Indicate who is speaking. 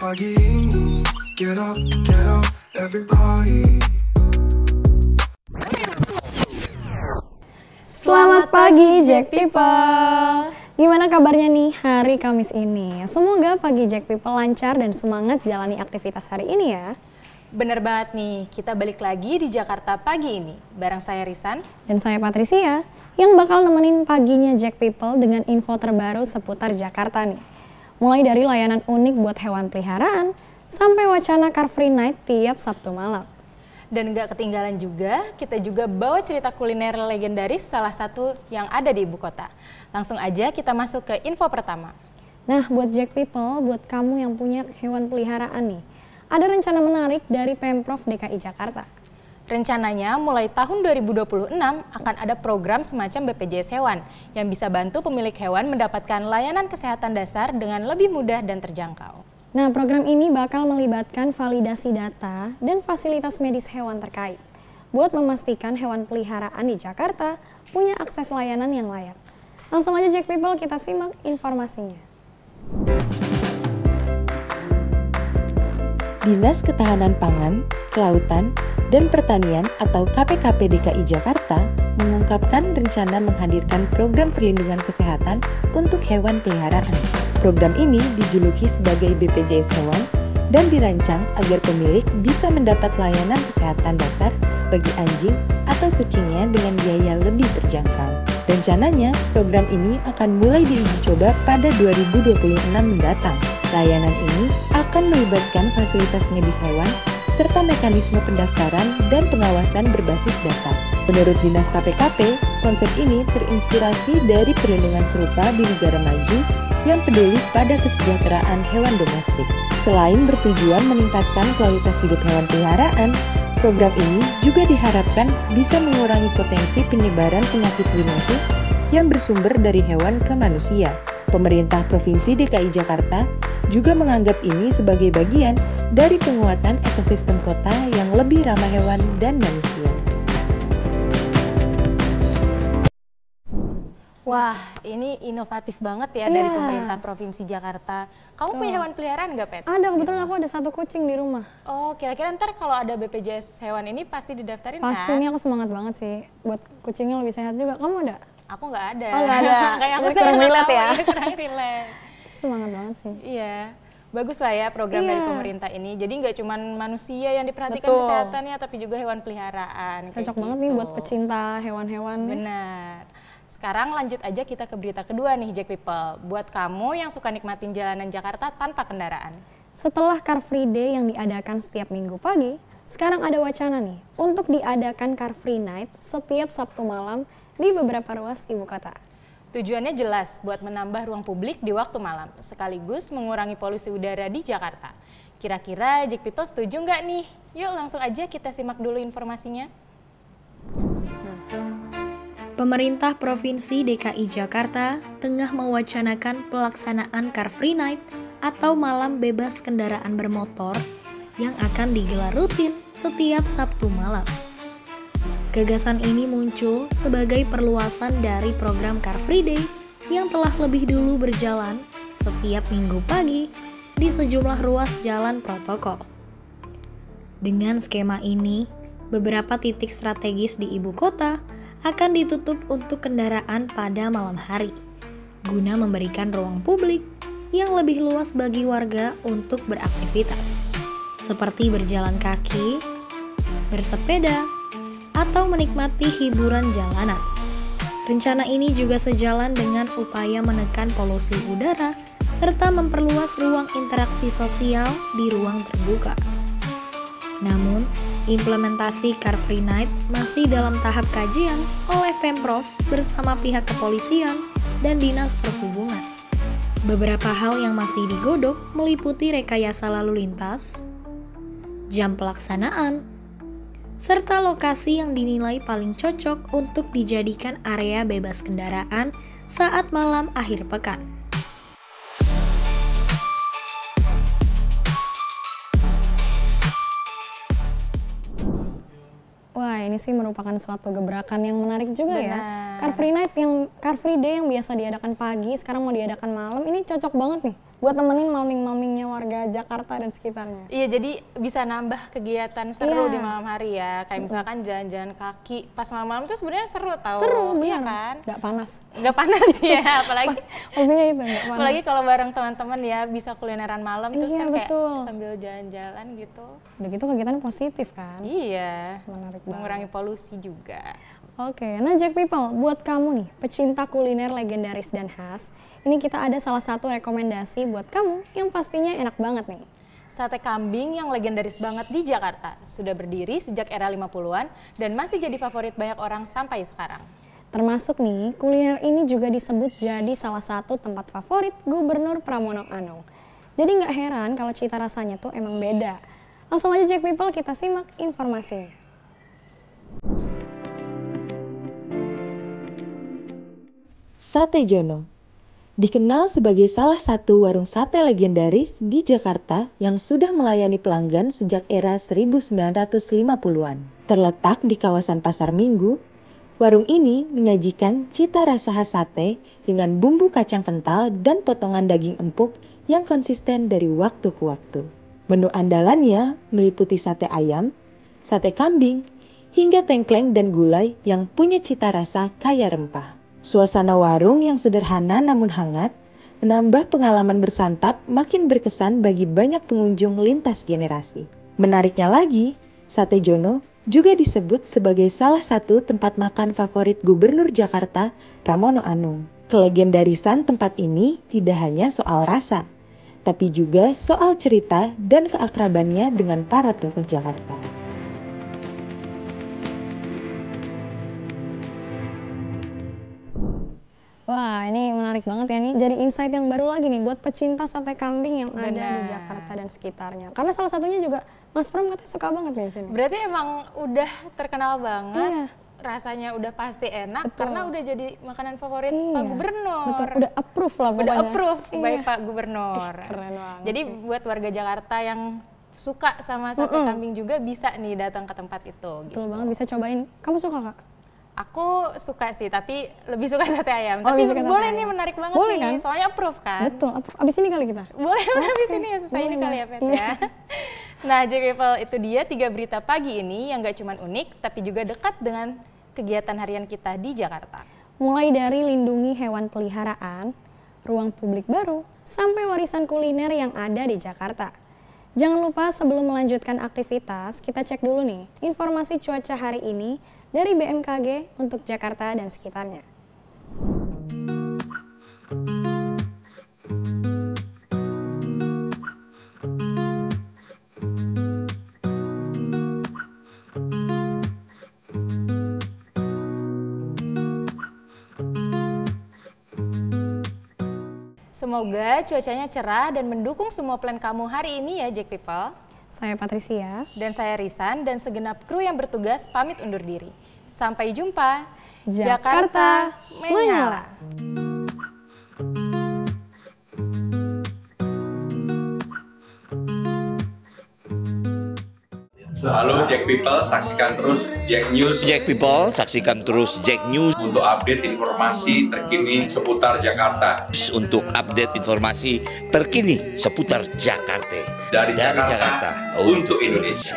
Speaker 1: pagi ini. Get up, everybody.
Speaker 2: Selamat pagi Jack People. Gimana kabarnya nih hari Kamis ini? Semoga pagi Jack People lancar dan semangat jalani aktivitas hari ini ya.
Speaker 3: Bener banget nih, kita balik lagi di Jakarta pagi ini. Bareng saya Risan.
Speaker 2: Dan saya Patricia, yang bakal nemenin paginya Jack People dengan info terbaru seputar Jakarta nih. Mulai dari layanan unik buat hewan peliharaan, sampai wacana Car Free Night tiap Sabtu malam.
Speaker 3: Dan gak ketinggalan juga, kita juga bawa cerita kuliner legendaris salah satu yang ada di ibu kota. Langsung aja kita masuk ke info pertama.
Speaker 2: Nah, buat Jack People, buat kamu yang punya hewan peliharaan nih, ada rencana menarik dari Pemprov DKI Jakarta.
Speaker 3: Rencananya mulai tahun 2026 akan ada program semacam BPJS Hewan yang bisa bantu pemilik hewan mendapatkan layanan kesehatan dasar dengan lebih mudah dan terjangkau.
Speaker 2: Nah, program ini bakal melibatkan validasi data dan fasilitas medis hewan terkait buat memastikan hewan peliharaan di Jakarta punya akses layanan yang layak. Langsung aja Jack People, kita simak informasinya.
Speaker 4: Dinas Ketahanan Pangan, Kelautan, dan Pertanian atau KPKP DKI Jakarta mengungkapkan rencana menghadirkan program perlindungan kesehatan untuk hewan peliharaan. Program ini dijuluki sebagai BPJS Hewan dan dirancang agar pemilik bisa mendapat layanan kesehatan dasar bagi anjing atau kucingnya dengan biaya lebih terjangkau. Rencananya, program ini akan mulai diuji coba pada 2026 mendatang. Layanan ini akan melibatkan fasilitas medis hewan serta mekanisme pendaftaran dan pengawasan berbasis data. Menurut Dinas KPKP, konsep ini terinspirasi dari perlindungan serupa di negara maju yang peduli pada kesejahteraan hewan domestik. Selain bertujuan meningkatkan kualitas hidup hewan peliharaan, program ini juga diharapkan bisa mengurangi potensi penyebaran penyakit zoonosis yang bersumber dari hewan ke manusia. Pemerintah Provinsi DKI Jakarta juga menganggap ini sebagai bagian dari penguatan ekosistem kota yang lebih ramah hewan dan manusia.
Speaker 3: Wah, ini inovatif banget ya dari pemerintah Provinsi Jakarta. Kamu punya hewan peliharaan nggak, Pet?
Speaker 2: Ada, kebetulan aku ada satu kucing di rumah.
Speaker 3: Oh, kira-kira ntar kalau ada BPJS Hewan ini pasti didaftarin kan?
Speaker 2: Pasti, ini aku semangat banget sih. Buat kucingnya lebih sehat juga. Kamu ada?
Speaker 3: Aku nggak ada.
Speaker 2: Oh, nggak ada.
Speaker 3: Kayak aku
Speaker 2: kurang relate ya?
Speaker 3: Kurang relate.
Speaker 2: Semangat banget sih.
Speaker 3: Iya. Bagus lah ya program dari pemerintah ini. Jadi nggak cuma manusia yang diperhatikan
Speaker 2: Betul.
Speaker 3: kesehatannya, tapi juga hewan peliharaan.
Speaker 2: Cocok banget nih buat pecinta hewan-hewan.
Speaker 3: Benar. Sekarang lanjut aja kita ke berita kedua nih Jack People. Buat kamu yang suka nikmatin jalanan Jakarta tanpa kendaraan.
Speaker 2: Setelah Car Free Day yang diadakan setiap minggu pagi, sekarang ada wacana nih untuk diadakan Car Free Night setiap Sabtu malam di beberapa ruas ibu kota.
Speaker 3: Tujuannya jelas buat menambah ruang publik di waktu malam, sekaligus mengurangi polusi udara di Jakarta. Kira-kira Jack People setuju nggak nih? Yuk langsung aja kita simak dulu informasinya.
Speaker 5: Pemerintah Provinsi DKI Jakarta tengah mewacanakan pelaksanaan Car Free Night atau malam bebas kendaraan bermotor yang akan digelar rutin setiap Sabtu malam. Gagasan ini muncul sebagai perluasan dari program Car Free Day yang telah lebih dulu berjalan setiap minggu pagi di sejumlah ruas jalan protokol. Dengan skema ini, beberapa titik strategis di ibu kota akan ditutup untuk kendaraan pada malam hari, guna memberikan ruang publik yang lebih luas bagi warga untuk beraktivitas, seperti berjalan kaki, bersepeda, atau menikmati hiburan jalanan. Rencana ini juga sejalan dengan upaya menekan polusi udara serta memperluas ruang interaksi sosial di ruang terbuka. Namun, implementasi Car Free Night masih dalam tahap kajian oleh Pemprov bersama pihak kepolisian dan Dinas Perhubungan. Beberapa hal yang masih digodok meliputi rekayasa lalu lintas, jam pelaksanaan, serta lokasi yang dinilai paling cocok untuk dijadikan area bebas kendaraan saat malam akhir pekan.
Speaker 2: Wah, ini sih merupakan suatu gebrakan yang menarik juga ya.
Speaker 3: Benar.
Speaker 2: Car Free Day yang biasa diadakan pagi, sekarang mau diadakan malam, ini cocok banget nih buat temenin malming-malmingnya warga Jakarta dan sekitarnya.
Speaker 3: Iya, jadi bisa nambah kegiatan seru
Speaker 2: Iya.
Speaker 3: di malam hari ya. Kayak misalkan jalan-jalan kaki pas malam-malam tuh sebenarnya seru tau.
Speaker 2: Seru,
Speaker 3: Iya
Speaker 2: bener.
Speaker 3: kan?
Speaker 2: Nggak panas.
Speaker 3: Nggak panas ya, apalagi
Speaker 2: Pastinya itu nggak panas.
Speaker 3: apalagi kalau bareng teman-teman ya bisa kulineran malam terus
Speaker 2: Iya,
Speaker 3: kan kayak
Speaker 2: betul.
Speaker 3: sambil jalan-jalan gitu.
Speaker 2: Udah gitu kegiatan positif kan.
Speaker 3: Iya.
Speaker 2: Menarik banget.
Speaker 3: Mengurangi polusi juga.
Speaker 2: Oke, nah Jack People, buat kamu nih, pecinta kuliner legendaris dan khas, ini kita ada salah satu rekomendasi buat kamu yang pastinya enak banget nih.
Speaker 3: Sate kambing yang legendaris banget di Jakarta. Sudah berdiri sejak era 50-an dan masih jadi favorit banyak orang sampai sekarang.
Speaker 2: Termasuk nih, kuliner ini juga disebut jadi salah satu tempat favorit Gubernur Pramono Anung. Jadi nggak heran kalau cita rasanya tuh emang beda. Langsung aja Jack People, kita simak informasinya.
Speaker 4: Sate Jono dikenal sebagai salah satu warung sate legendaris di Jakarta yang sudah melayani pelanggan sejak era 1950-an. Terletak di kawasan Pasar Minggu, warung ini menyajikan cita rasa khas sate dengan bumbu kacang kental dan potongan daging empuk yang konsisten dari waktu ke waktu. Menu andalannya meliputi sate ayam, sate kambing, hingga tengkleng dan gulai yang punya cita rasa kaya rempah. Suasana warung yang sederhana namun hangat, menambah pengalaman bersantap makin berkesan bagi banyak pengunjung lintas generasi. Menariknya lagi, Sate Jono juga disebut sebagai salah satu tempat makan favorit Gubernur Jakarta, Pramono Anung. Kelegendarisan tempat ini tidak hanya soal rasa, tapi juga soal cerita dan keakrabannya dengan para tokoh Jakarta.
Speaker 2: Wah, ini menarik banget ya nih. Jadi insight yang baru lagi nih buat pecinta sate kambing yang ada
Speaker 3: Benar.
Speaker 2: di Jakarta dan sekitarnya. Karena salah satunya juga Mas Pram katanya suka banget nih di sini.
Speaker 3: Berarti emang udah terkenal banget.
Speaker 2: Iya.
Speaker 3: Rasanya udah pasti enak
Speaker 2: Betul.
Speaker 3: karena udah jadi makanan favorit
Speaker 2: Iya.
Speaker 3: Pak Gubernur.
Speaker 2: Betul, udah approve lah pokoknya.
Speaker 3: Udah approve
Speaker 2: Iya.
Speaker 3: by Pak Gubernur.
Speaker 2: Ih, keren banget
Speaker 3: Jadi
Speaker 2: sih.
Speaker 3: buat warga Jakarta yang suka sama sate kambing juga bisa nih datang ke tempat itu. Gitu.
Speaker 2: Betul banget, bisa cobain. Kamu suka Kak?
Speaker 3: Aku suka sih, tapi lebih suka sate ayam.
Speaker 2: Oh,
Speaker 3: Tapi
Speaker 2: lebih suka sate
Speaker 3: boleh
Speaker 2: ayam.
Speaker 3: nih, menarik banget
Speaker 2: Boleh
Speaker 3: nih.
Speaker 2: kan?
Speaker 3: Soalnya approve kan?
Speaker 2: Betul, approve. Abis ini kali kita.
Speaker 3: Boleh habis ini ya, selesai ini
Speaker 2: Boleh,
Speaker 3: kali ya,
Speaker 2: boleh.
Speaker 3: Pet ya. Nah, Jack People, itu dia 3 berita pagi ini yang gak cuma unik, tapi juga dekat dengan kegiatan harian kita di Jakarta.
Speaker 2: Mulai dari lindungi hewan peliharaan, ruang publik baru, sampai warisan kuliner yang ada di Jakarta. Jangan lupa sebelum melanjutkan aktivitas, kita cek dulu nih informasi cuaca hari ini dari BMKG untuk Jakarta dan sekitarnya.
Speaker 3: Semoga cuacanya cerah dan mendukung semua plan kamu hari ini ya, Jack People.
Speaker 2: Saya Patricia.
Speaker 3: Dan saya Risan dan segenap kru yang bertugas pamit undur diri. Sampai jumpa.
Speaker 2: Jakarta menyala.
Speaker 6: Halo Jack People, saksikan terus Jack News
Speaker 7: Jack People, saksikan terus Jack News
Speaker 6: untuk update informasi terkini seputar Jakarta.
Speaker 7: untuk update informasi terkini seputar Jakarta.
Speaker 6: Dari
Speaker 7: Jakarta
Speaker 6: Jakarta untuk Indonesia.